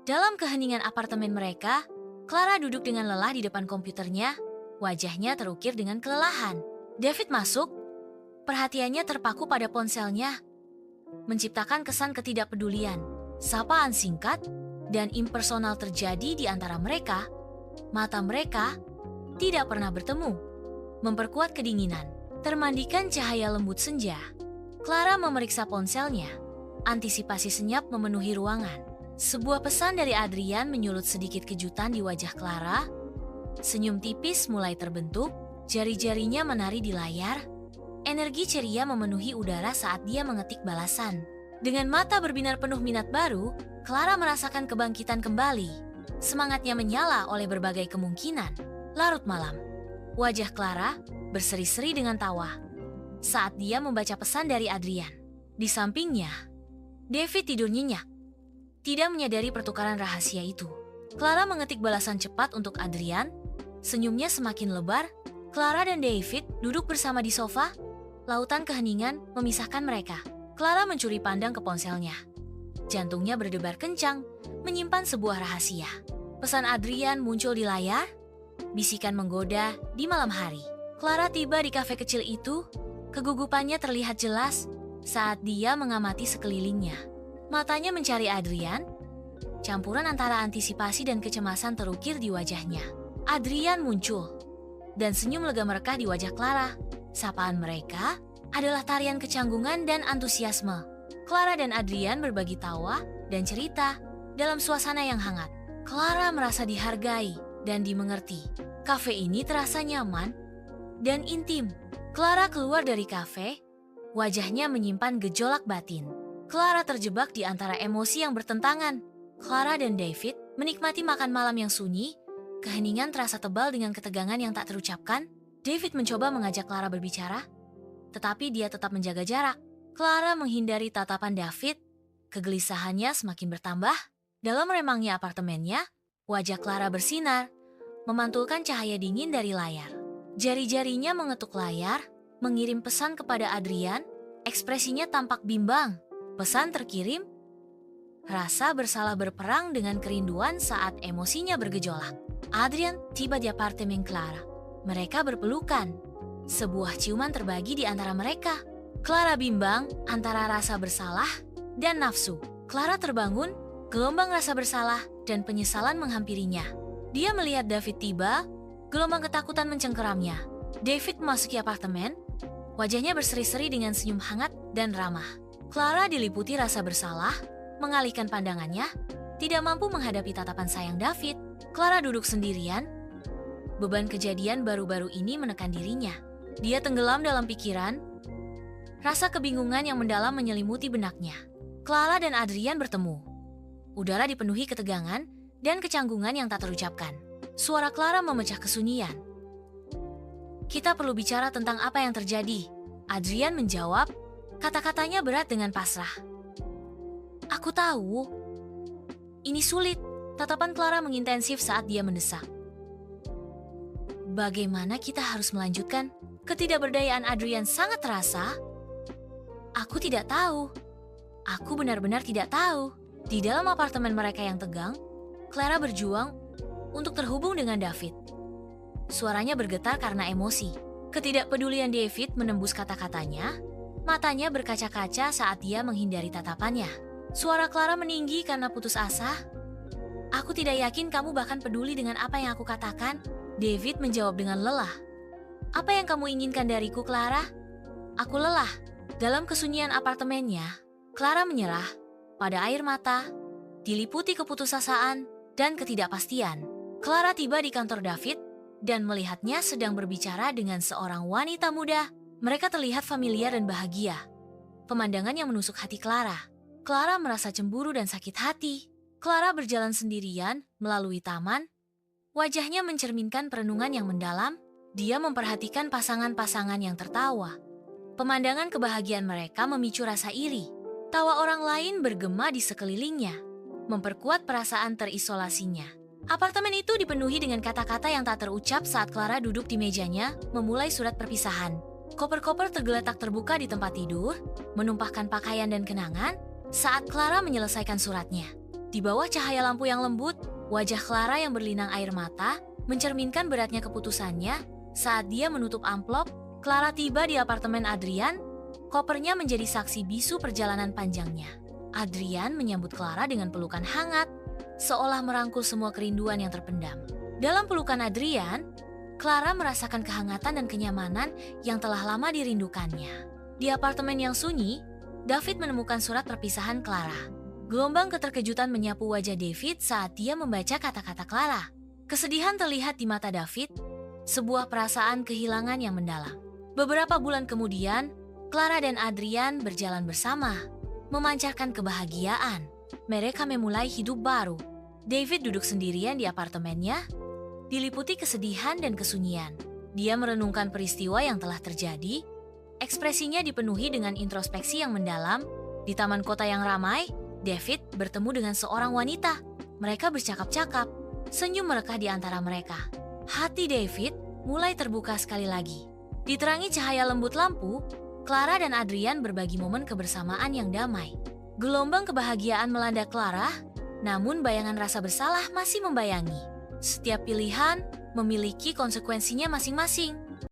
Dalam keheningan apartemen mereka, Clara duduk dengan lelah di depan komputernya, wajahnya terukir dengan kelelahan. David masuk, perhatiannya terpaku pada ponselnya, menciptakan kesan ketidakpedulian. Sapaan singkat dan impersonal terjadi di antara mereka. Mata mereka tidak pernah bertemu, memperkuat kedinginan. Termandikan cahaya lembut senja, Clara memeriksa ponselnya. Antisipasi senyap memenuhi ruangan. Sebuah pesan dari Adrian menyulut sedikit kejutan di wajah Clara. Senyum tipis mulai terbentuk, jari-jarinya menari di layar. Energi ceria memenuhi udara saat dia mengetik balasan. Dengan mata berbinar penuh minat baru, Clara merasakan kebangkitan kembali. Semangatnya menyala oleh berbagai kemungkinan. Larut malam, wajah Clara berseri-seri dengan tawa saat dia membaca pesan dari Adrian. Di sampingnya, David tidur nyenyak, tidak menyadari pertukaran rahasia itu. Clara mengetik balasan cepat untuk Adrian. Senyumnya semakin lebar. Clara dan David duduk bersama di sofa. Lautan keheningan memisahkan mereka. Clara mencuri pandang ke ponselnya. Jantungnya berdebar kencang, menyimpan sebuah rahasia. Pesan Adrian muncul di layar. Bisikan menggoda di malam hari. Clara tiba di kafe kecil itu. Kegugupannya terlihat jelas saat dia mengamati sekelilingnya. Matanya mencari Adrian. Campuran antara antisipasi dan kecemasan terukir di wajahnya. Adrian muncul, dan senyum lega merekah di wajah Clara. Sapaan mereka adalah tarian kecanggungan dan antusiasme. Clara dan Adrian berbagi tawa dan cerita dalam suasana yang hangat. Clara merasa dihargai dan dimengerti. Kafe ini terasa nyaman dan intim. Clara keluar dari kafe, wajahnya menyimpan gejolak batin. Clara terjebak di antara emosi yang bertentangan. Clara dan David menikmati makan malam yang sunyi. Keheningan terasa tebal dengan ketegangan yang tak terucapkan. David mencoba mengajak Clara berbicara, tetapi dia tetap menjaga jarak. Clara menghindari tatapan David. Kegelisahannya semakin bertambah. Dalam remangnya apartemennya, wajah Clara bersinar, memantulkan cahaya dingin dari layar. Jari-jarinya mengetuk layar, mengirim pesan kepada Adrian. Ekspresinya tampak bimbang. Pesan terkirim. Rasa bersalah berperang dengan kerinduan saat emosinya bergejolak. Adrian tiba di apartemen Clara. Mereka berpelukan. Sebuah ciuman terbagi di antara mereka. Clara bimbang antara rasa bersalah dan nafsu. Clara terbangun, gelombang rasa bersalah dan penyesalan menghampirinya. Dia melihat David tiba, gelombang ketakutan mencengkeramnya. David memasuki apartemen, wajahnya berseri-seri dengan senyum hangat dan ramah. Clara diliputi rasa bersalah, mengalihkan pandangannya, tidak mampu menghadapi tatapan sayang David. Clara duduk sendirian. Beban kejadian baru-baru ini menekan dirinya. Dia tenggelam dalam pikiran. Rasa kebingungan yang mendalam menyelimuti benaknya. Clara dan Adrian bertemu. Udara dipenuhi ketegangan dan kecanggungan yang tak terucapkan. Suara Clara memecah kesunyian. "Kita perlu bicara tentang apa yang terjadi." Adrian menjawab, kata-katanya berat dengan pasrah. "Aku tahu. Ini sulit." Tatapan Clara mengintensif saat dia mendesak. "Bagaimana kita harus melanjutkan?" Ketidakberdayaan Adrian sangat terasa. "Aku tidak tahu. Aku benar-benar tidak tahu." Di dalam apartemen mereka yang tegang, Clara berjuang untuk terhubung dengan David. Suaranya bergetar karena emosi. Ketidakpedulian David menembus kata-katanya. Matanya berkaca-kaca saat dia menghindari tatapannya. Suara Clara meninggi karena putus asa. "Aku tidak yakin kamu bahkan peduli dengan apa yang aku katakan." David menjawab dengan lelah. "Apa yang kamu inginkan dariku, Clara?" "Aku lelah." Dalam kesunyian apartemennya, Clara menyerah pada air mata, diliputi keputusasaan dan ketidakpastian. Clara tiba di kantor David dan melihatnya sedang berbicara dengan seorang wanita muda. Mereka terlihat familiar dan bahagia. Pemandangan yang menusuk hati Clara. Clara merasa cemburu dan sakit hati. Clara berjalan sendirian melalui taman. Wajahnya mencerminkan perenungan yang mendalam. Dia memperhatikan pasangan-pasangan yang tertawa. Pemandangan kebahagiaan mereka memicu rasa iri. Tawa orang lain bergema di sekelilingnya, memperkuat perasaan terisolasinya. Apartemen itu dipenuhi dengan kata-kata yang tak terucap saat Clara duduk di mejanya, memulai surat perpisahan. Koper-koper tergeletak terbuka di tempat tidur, menumpahkan pakaian dan kenangan saat Clara menyelesaikan suratnya. Di bawah cahaya lampu yang lembut, wajah Clara yang berlinang air mata mencerminkan beratnya keputusannya. Saat dia menutup amplop, Clara tiba di apartemen Adrian. Kopernya menjadi saksi bisu perjalanan panjangnya. Adrian menyambut Clara dengan pelukan hangat, seolah merangkul semua kerinduan yang terpendam. Dalam pelukan Adrian, Clara merasakan kehangatan dan kenyamanan yang telah lama dirindukannya. Di apartemen yang sunyi, David menemukan surat perpisahan Clara. Gelombang keterkejutan menyapu wajah David saat dia membaca kata-kata Clara. Kesedihan terlihat di mata David, sebuah perasaan kehilangan yang mendalam. Beberapa bulan kemudian, Clara dan Adrian berjalan bersama, memancarkan kebahagiaan. Mereka memulai hidup baru. David duduk sendirian di apartemennya, diliputi kesedihan dan kesunyian. Dia merenungkan peristiwa yang telah terjadi. Ekspresinya dipenuhi dengan introspeksi yang mendalam. Di taman kota yang ramai, David bertemu dengan seorang wanita. Mereka bercakap-cakap, senyum merekah di antara mereka. Hati David mulai terbuka sekali lagi. Diterangi cahaya lembut lampu, Clara dan Adrian berbagi momen kebersamaan yang damai. Gelombang kebahagiaan melanda Clara, namun bayangan rasa bersalah masih membayangi. Setiap pilihan memiliki konsekuensinya masing-masing.